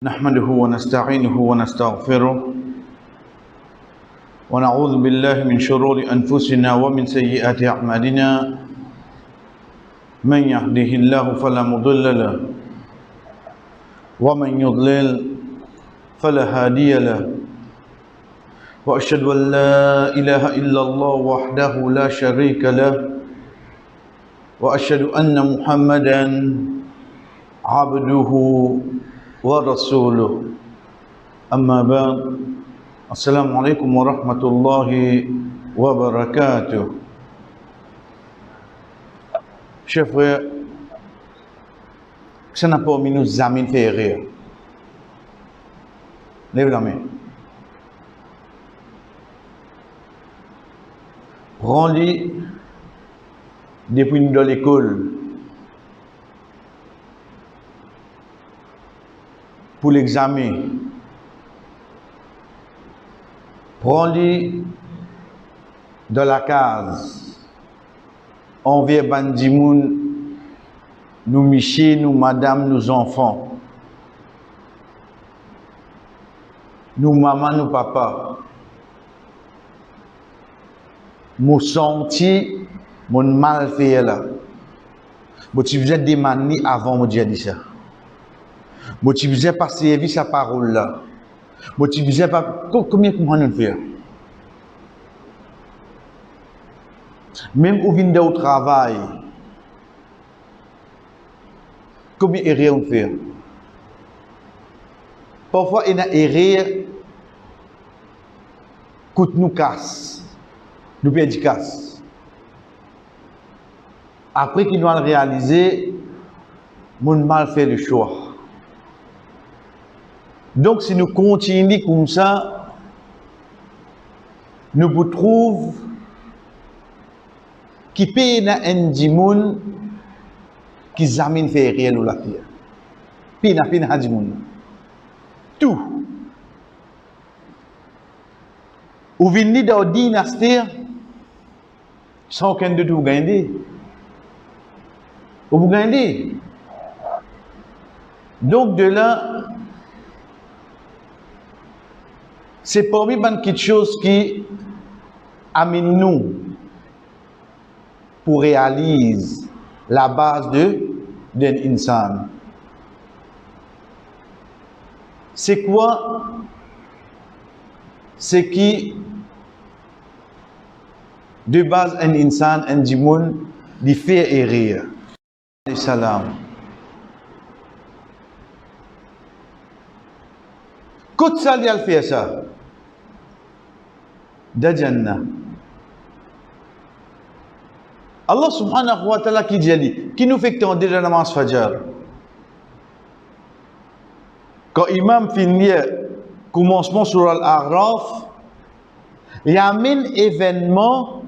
نحمده ونستعينه ونستغفره ونعوذ بالله من شرور أنفسنا ومن سيئات أعمالنا من يهده الله فلا مضل له ومن يضلل فلا هادي له وأشهد أن لا إله إلا الله وحده لا شريك له وأشهد أن محمدا عبده ورسوله أما بعد السلام عليكم ورحمة الله وبركاته. Chers frères, ça n'a pas mis nous amis faire rire. Lève la main. Prends-les depuis nous dans l'école pour l'examen. Prends-les dans la case. Envers bandimoun, nous michés, nous madame, nous enfants. Nous maman, nous papa. Mon senti, mon mal fait là. Bon, tu faisais des manies avant, mon Dieu dit ça. Bon, tu faisais pas servir sa parole là. Bon, tu faisais pas. Combien comment nous faire? Même au vin au travail, combien erreurs on fait? Parfois, il y a une erreur qui nous casse. Nous perdons casse. Après qu'il nous a réalisé, mon mal fait le choix. Donc, si nous continuons comme ça, nous vous trouvons qui paye un dimoun qui zamine fait réel ou la pierre. Pina un dimoun. Tout. Ou venez dans la dynastie sans aucun de tout gagner. Ou vous gagnez. Donc, de là, c'est parmi quelque chose qui amène nous pour réaliser la base d'un insan. C'est quoi? C'est qui de base un insan, un dimoun, lui fait erreur. Salam. Quand ça lui a fait ça? De Jannah. Allah subhanahu wa ta'ala qui dit, qui nous fait que tu as la namaz Fajr. Quand Imam finit commencement sur Al-A'raf, il y a un événement,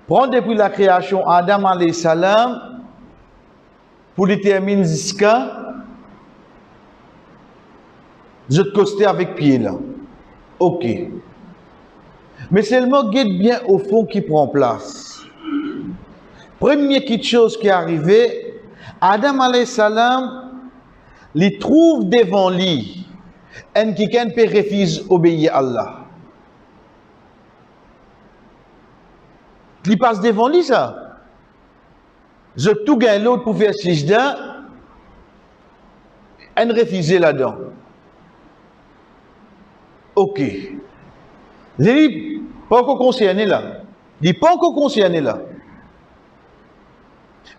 prend depuis la création Adam alayhi salam, pour déterminer jusqu'à je te costais avec pied là. Ok. Mais c'est le mot guide bien au fond qui prend place. Première petite chose qui est arrivée, Adam alayhi salam, il trouve devant lui un qui peut refuser obéir à Allah. Il passe devant lui ça. Je tout gagne l'autre pour faire sijda, un refusé là-dedans. Ok. Il n'est pas encore concerné là. Il n'est pas encore concerné là.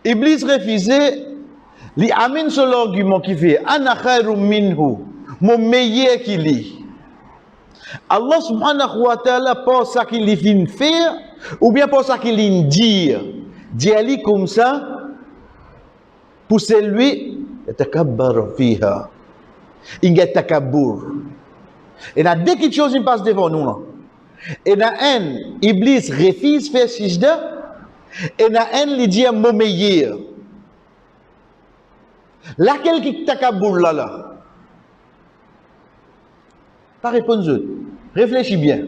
Iblis refusé, il amène sur l'argument qui fait Ana khairum minhu, mon meilleur qu'il est. Allah subhanahu wa ta'ala, pas ça qu'il vient faire, ou bien pas ça qu'il vient dire. Dis-lui comme ça, pour celui, yatakabbar fiha. Il y a takabbur. Et là, dès quelque chose passe devant nous, là. Et là, un, Iblis refuse faire sijda, et là, un, il dit mon meilleur. Laquelle qui takaboul là? Pas répondre. Réfléchis bien.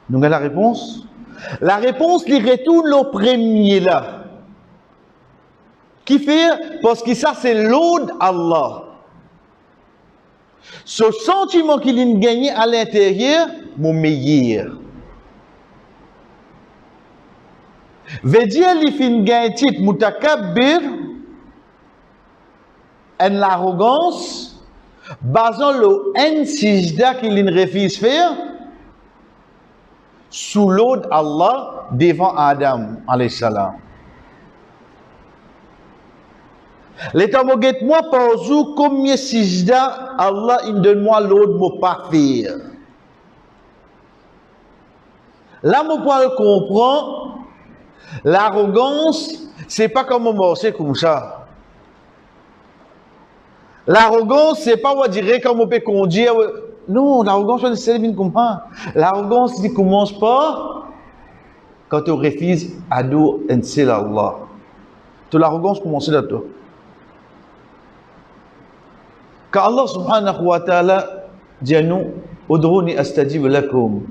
Donc, la réponse? La réponse, il retourne au premier là. Qui fait? Parce que ça, c'est l'aude Allah. Ce sentiment qu'il a gagné à l'intérieur, mon meilleur. Veut dire, il fait gagner titre mutakabbir, en l'arrogance, basant le en sijda qu'il refuse faire, sous l'aude Allah devant Adam, alayhi salam. L'état moguette moi par jour combien sijda Allah il donne moi l'autre mot pas faire. Là mon poil comprend l'arrogance c'est pas comme on c'est comme ça. L'arrogance c'est pas on dirait comme on peut conduire. Non, l'arrogance c'est bien comprendre. L'arrogance ne commence pas quand on refuse à dos un seul Allah. Toute l'arrogance commence là toi. Quand Allah subhanahu wa ta'ala dit à nous, Udruni astajib lakum.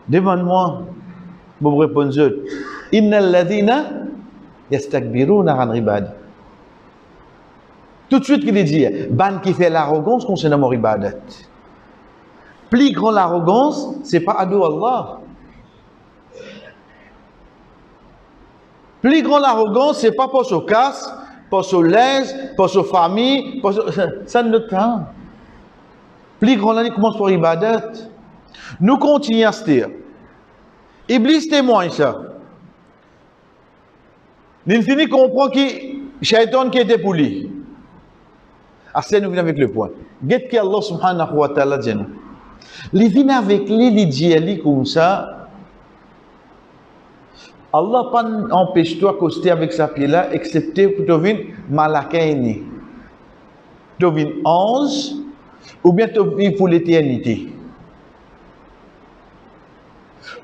Demande-moi, vous me répondez, Innal ladhina yastakbiruna an ibadi. Tout de suite, il dit, ban qui fait l'arrogance concernant mon ibadat. Plus grand l'arrogance, c'est pas ado Allah. Plus grand l'arrogance, c'est pas pour ce casse, pour ce linge, pour sa famille, pour ça ne temps. Plus grand l'année commence pour ibadat. Nous continuons à se dire. Iblis témoigne ça. L'infini comprend que Shaitan qui était pour lui. Assez nous venons avec le point. Qu'est-ce que Allah subhanahu wa ta'ala dit nous? Il vient avec lui, il dit comme ça. Allah pas empêche toi d'accoster avec sa pied là, excepté pour te venir malakaini. Tu venir ange, ou bien tu venir pour l'éternité.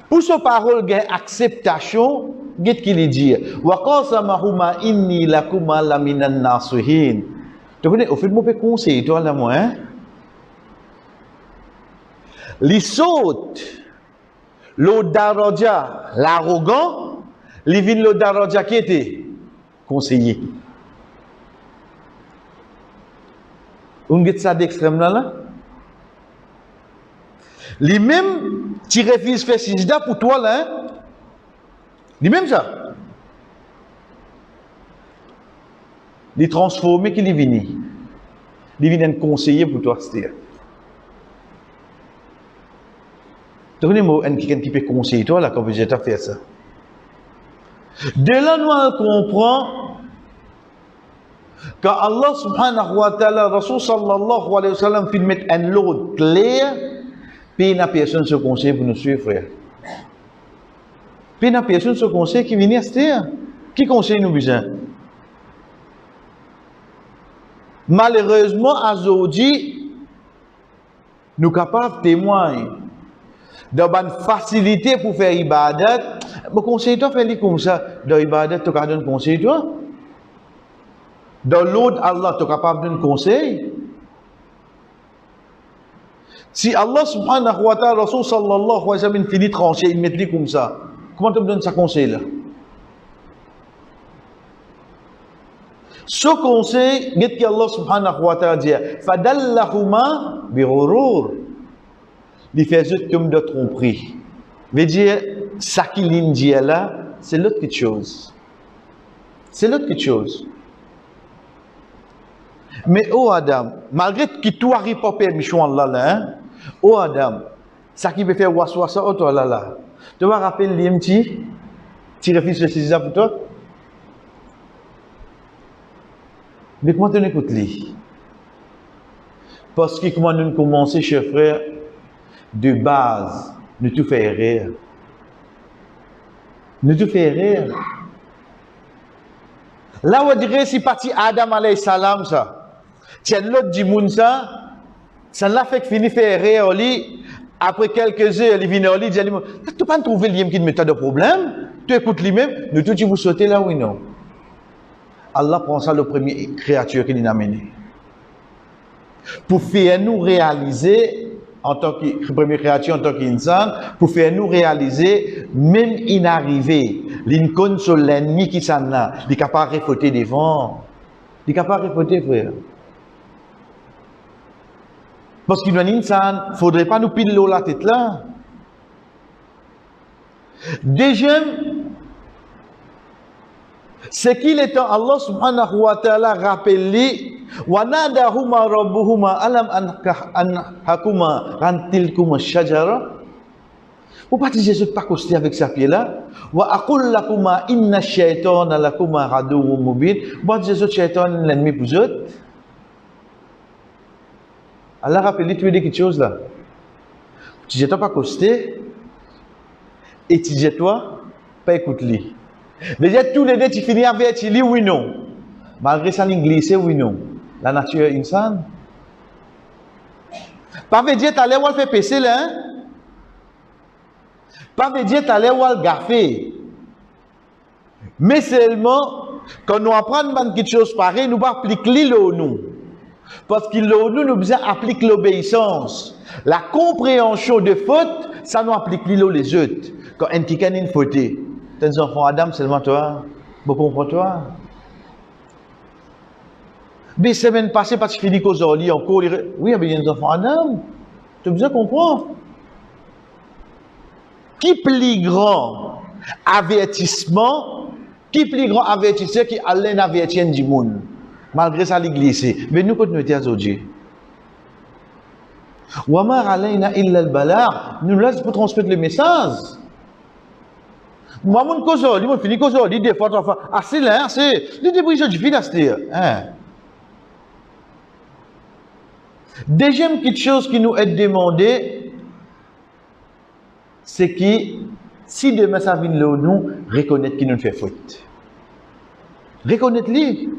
Pour ce parole, il y a acceptation, qu'est-ce qu'il dit? Wa qasamahuma inni lakuma laminan nasihin. Tu venir, au fait, moi, je peux conseiller toi là, moi, hein? Les sautes, l'odaraja, l'arrogant, les vins l'odaraja qui était conseiller. On get ça d'extrême là? Les mêmes, tu refuses faire sijda pour toi là, hein? Les mêmes ça. Les transformer qui les vini. Les vini un conseiller pour toi, c'est-à-dire. Donnez-moi quelqu'un qui peut conseiller toi là quand vous êtes à faire ça. De là, nous comprenons quand Allah subhanahu wa ta'ala, Rasul sallallahu alayhi wa sallam, fait mettre un lot clair, puis il n'y a personne qui se conseille pour nous suivre, frère. Puis il n'y a personne qui se conseille qui vient à se dire. Qui conseille nous besoin? Malheureusement, aujourd'hui, nous sommes capables de témoigner d'une facilité pour faire ibadat. Mais conseille-toi faire comme ça. Dans ibadat, tu as donné conseil, toi. Dans l'autre, Allah, tu es capable de donner conseil. Si Allah subhanahu wa ta'ala, Rasul sallallahu alayhi wa sallam, finit tranché, il met comme ça. Comment tu me donnes ce conseil-là? Ce conseil, qu'est-ce qu'Allah subhanahu wa ta'ala dit? Fadallahuma birurur. Il fait juste comme de tromperie. Veut dire, ça qu'il dit là, c'est l'autre chose. C'est l'autre chose. Mais oh Adam, malgré que tu arrives pas permission là, hein, oh Adam, ça qui peut faire waswasa, oh toi là. Tu vas rappeler l'IMT, tu réfléchis sur ça pour toi? Mais comment tu écoutes lui? Parce que comment nous commençons, chers frères, de base, nous tout fait rire. Nous tout fait rire. Là, on dirait si parti Adam alayhi salam ça. Tiens l'autre du monde ça l'a fait finir faire rire au lit. Après quelques heures, il vient au lit, il dit, tu peux pas trouver le lien qui me met de problème? Tu écoutes lui-même, nous tout vous sautez là, oui, non. Allah prend ça le premier créature qu'il a amené. Pour faire nous réaliser en tant que première créature, en tant qu'insan, pour faire nous réaliser, même inarrivé, l'incon sur l'ennemi qui s'en a, il est capable de réfuter devant. Il est capable de réfuter, frère. Parce qu'il y a un insan, il ne faudrait pas nous piler la tête là. Deuxième, c'est qu'il est en Allah subhanahu wa ta'ala rappelé وَنَادَهُمَا رَبُّهُمَا أَلَمْ أَنْهَكُمَا عَنْ تِلْكُمَا الشَّجَرَةِ. Pourquoi Jésus pas costé avec sa pied là? وَأَقُلْ لَكُمَا إِنَّ الشَّيْطَانَ لَكُمَا عَدُوٌّ مُبِينٌ. Bon, Jésus, Shaitan, l'ennemi pour eux. Allah rappelé, tu veux dire quelque chose là? Tu dis toi pas costé et tu dis toi pas écoute-lui. Déjà tous les deux tu finis avec lui oui non. Malgré ça l'anglais c'est oui non. La nature insane. Pas veut dire t'allais ou faire pécer là hein? Pas veut dire t'allais ou gaffer. Mais seulement quand nous apprenons quelque chose pareil, nous pas appliquer l'eau nous. Parce que l'eau nous besoin applique l'obéissance. La compréhension de faute, ça nous applique l'eau les autres. Quand un qui a une faute, tes enfants Adam seulement toi, beaucoup comprends toi. Mais semaine passée, parce que tu finis qu'aujourd'hui encore, oui, mais il y a des enfants Adam. Tu as besoin de comprendre. Qui plus grand avertissement, qui allait avertir du monde, malgré ça l'église. Mais nous continuons à dire Wama alayna illa al-balagh, nous laisse pour transmettre le message. Moi mon cause, lui mon fini cause, lui des fois assez là, c'est lui débrouille du fil à se dire. Deuxième petite chose qui nous est demandé, c'est que si demain ça vient là nous reconnaître qu'il nous fait faute. Reconnaître-le.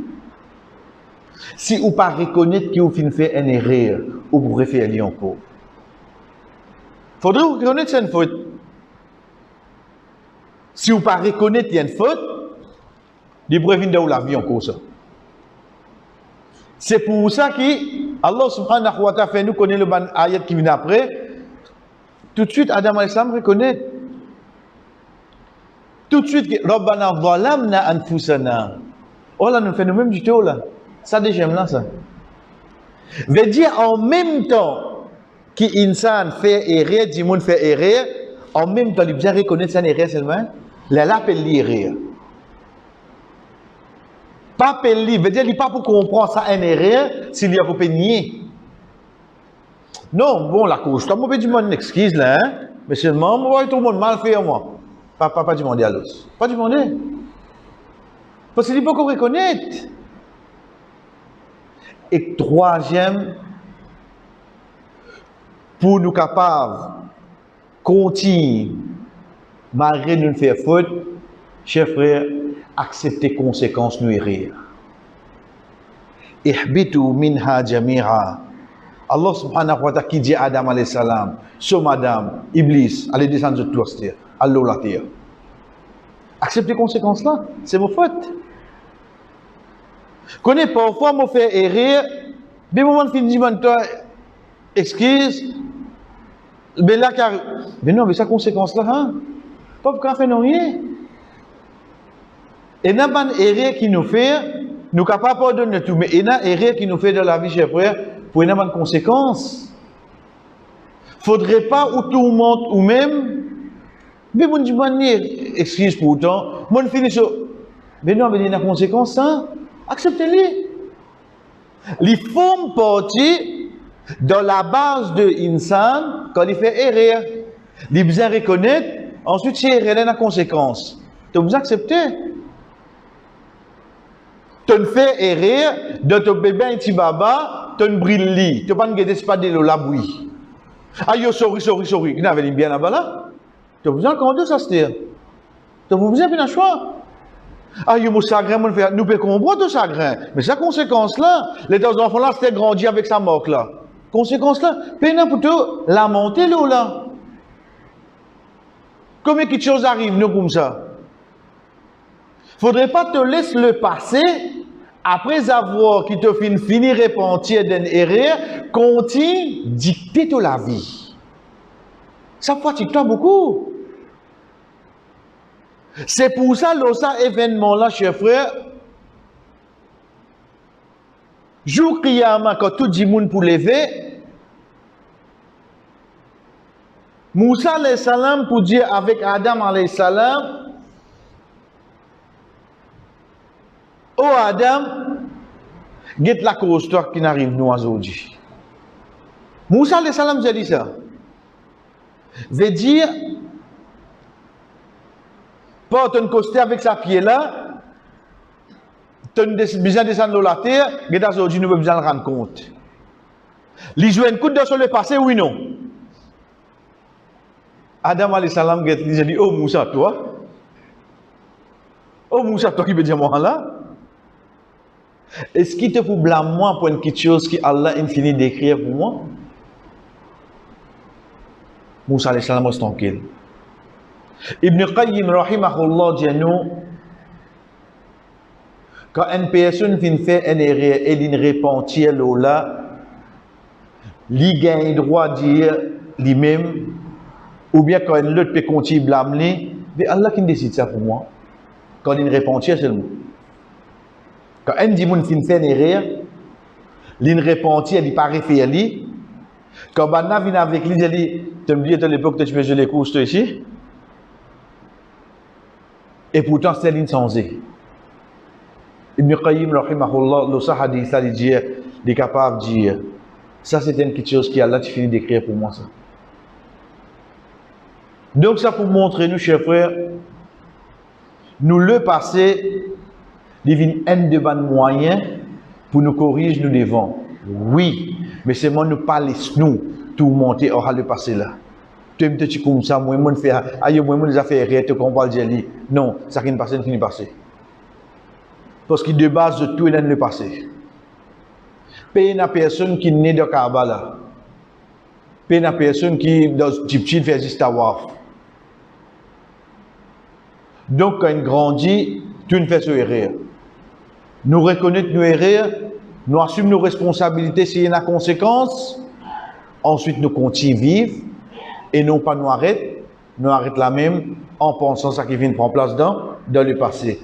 Si ou pas reconnaître qu'il vous fait une erreur, ou vous préférez lui encore. Faudrait vous reconnaître c'est une faute. Si vous pas reconnaître qu'il y a une faute, vous préférez de la vie encore ça. C'est pour ça que Allah subhanahu wa ta'ala fait nous connaître le ayat qui vient après. Tout de suite, Adam alayhi salam reconnaît. Tout de suite, Rabbana zalamna anfusana. Oh là, nous fait nous-mêmes du tout là. Ça déjà là ça. Veut dire en même temps qu'insan fait erreur, du monde fait erreur, en même temps il bien reconnaître sa erreur seulement. Là l'appelle l'erreur. Pas appelle lui, veut dire il pas pour comprendre ça une erreur s'il y a pour nier. Non, bon la cause, toi moi du monde excuse là hein, mais seulement moi tout le monde mal fait moi. Pas demander à l'autre. Pas demander. Parce qu'il faut qu'on reconnaisse. Et troisième, pour nous capables continuer, malgré nous faire faute, chers frères, accepter conséquences nous errer. Ihbitu minha jami'a. Allah subhanahu wa ta'ala qui dit à Adam alayhi salam, so madame, Iblis, allez descendre de toi, allô la terre. Accepter conséquences là, c'est vos fautes. Connais parfois me fait errer, mais moment fini toi excuse, mais là car mais non mais ça conséquence là hein, pas pour faire non rien. Et n'a pas erreur qui nous fait, nous capable pardonner tout, mais il y a erreur qui nous fait dans la vie chers frères pour une bonne conséquence. Faudrait pas ou tout le monde ou même mais mon dit excuse pour autant, mon fini sur mais non mais il y a une conséquence hein. Acceptez-les. Les formes partie dans la base de l'insan quand il fait erreur. Il besoin reconnaître, ensuite c'est erreur la conséquence. Tu vous accepter. Tu fais erreur de ton bébé un petit baba, tu brille li, tu pas ne pas de la bouille. Aïe sorry, il n'avait bien là-bas là. Tu vous encore de ça c'est. Tu vous besoin bien un choix. Ah, il y a chagrin, nous pouvons comprendre le chagrin. Mais sa conséquence là, les deux enfants là, c'était grandi avec sa mort là. Conséquence là, peine pour tout, lamenter l'eau là. Combien de choses arrivent nous comme ça? Faudrait pas te laisser le passé, après avoir qui te fini repentir d'une erreur, continue dicter toute la vie. Ça fatigue-toi beaucoup. C'est pour ça, cet événement-là, chers frères, jour Qiyamah, quand tout le monde pour lever, Moussa alayhi salam pour dire avec Adam alayhi salam, oh Adam, get la cause toi qui n'arrive nous aujourd'hui. Moussa alayhi salam j'ai dit ça. Veut dire, pas ton coster avec sa pied là, tu as besoin de descendre dans la terre, mais aujourd'hui nous avons besoin de rendre compte. Les jouer une coup de sur le passé, oui non. Adam alayhi salam j'ai dit, oh Moussa toi. Oh Moussa toi qui veut dire moi là. Est-ce qu'il te faut blâmer moi pour une petite chose que Allah a fini d'écrire pour moi? Moussa alayhi salam est tranquille. Ibn Qayyim rahimahullah dit nous, quand une personne vient faire une erreur et il repentit là, il gagne le droit de dire lui-même, ou bien quand une autre peut continuer à blâmer, c'est Allah qui décide ça pour moi. Quand il repentit seulement. Quand un dit mon fin fait une erreur, il repentit, il pas réfléchir lui. Quand Banna vient avec lui, il dit, tu me dis à l'époque que tu faisais les courses ici. Et pourtant c'est l'une sans eux. Ibn Qayyim rahimahullah, le hadith là, il est capable de dire, ça c'est une petite chose qui Allah tu finis d'écrire pour moi ça. Donc ça pour montrer nous chers frères, nous le passé, il y a un de moyens pour nous corriger nous devant. Oui, mais c'est moi nous pas laisser nous tout monter aura le passé là. Tu me dis comme ça, moi je fais, aïe moi les affaires arrêtent qu'on parle de non, ça qui ne passe qui n'est passé. Parce que de base de tout il est le passé. Paye une personne qui naît de Kaaba paye une personne qui dans petit fait juste avoir. Donc quand il grandit, tu ne fais ce erreur. Nous reconnaissons nos erreurs, nous assumons nos responsabilités s'il y a une conséquence, ensuite nous continuons à vivre et non pas nous arrêter la même en pensant ça qui vient de prendre place dans le passé.